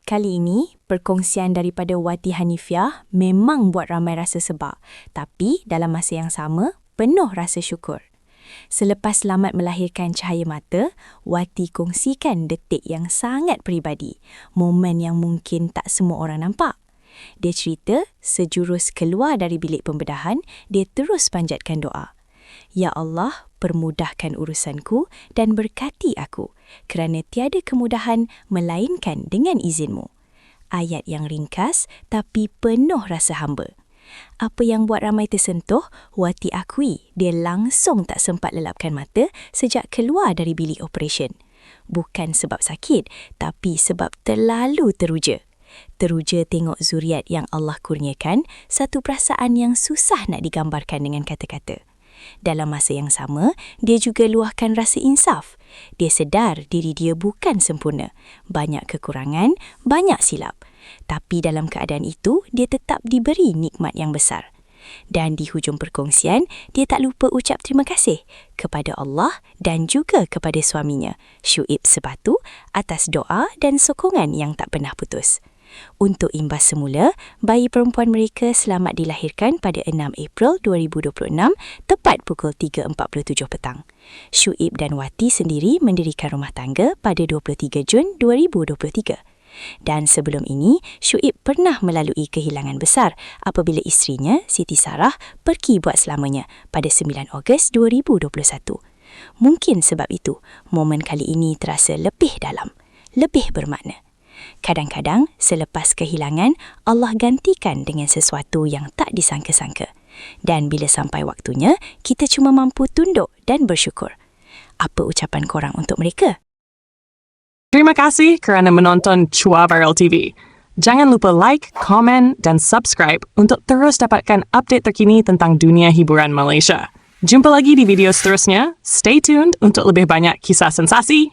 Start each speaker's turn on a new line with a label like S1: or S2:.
S1: Kali ini, perkongsian daripada Wati Hanifiah memang buat ramai rasa sebab, tapi dalam masa yang sama, penuh rasa syukur. Selepas selamat melahirkan cahaya mata, Wati kongsikan detik yang sangat peribadi, momen yang mungkin tak semua orang nampak. Dia cerita, sejurus keluar dari bilik pembedahan, dia terus panjatkan doa. Ya Allah, permudahkan urusanku dan berkati aku, kerana tiada kemudahan melainkan dengan izin-Mu. Ayat yang ringkas tapi penuh rasa hamba. Apa yang buat ramai tersentuh, Wati akui dia langsung tak sempat lelapkan mata sejak keluar dari bilik operesen. Bukan sebab sakit, tapi sebab terlalu teruja. Teruja tengok zuriat yang Allah kurniakan, satu perasaan yang susah nak digambarkan dengan kata-kata. Dalam masa yang sama, dia juga luahkan rasa insaf. Dia sedar diri dia bukan sempurna. Banyak kekurangan, banyak silap. Tapi dalam keadaan itu, dia tetap diberi nikmat yang besar. Dan di hujung perkongsian, dia tak lupa ucap terima kasih kepada Allah dan juga kepada suaminya, Syuib Sebatu, atas doa dan sokongan yang tak pernah putus. Untuk imbas semula, bayi perempuan mereka selamat dilahirkan pada 6 April 2026, tepat pukul 3.47 petang. Syuib dan Wati sendiri mendirikan rumah tangga pada 23 Jun 2023. Dan sebelum ini, Syuib pernah melalui kehilangan besar apabila isterinya, Siti Sarah, pergi buat selamanya pada 9 Ogos 2021. Mungkin sebab itu, momen kali ini terasa lebih dalam, lebih bermakna. Kadang-kadang, selepas kehilangan, Allah gantikan dengan sesuatu yang tak disangka-sangka. Dan bila sampai waktunya, kita cuma mampu tunduk dan bersyukur. Apa ucapan korang untuk mereka?
S2: Terima kasih kerana menonton Chua Viral TV. Jangan lupa like, komen dan subscribe untuk terus dapatkan update terkini tentang dunia hiburan Malaysia. Jumpa lagi di video seterusnya. Stay tuned untuk lebih banyak kisah sensasi.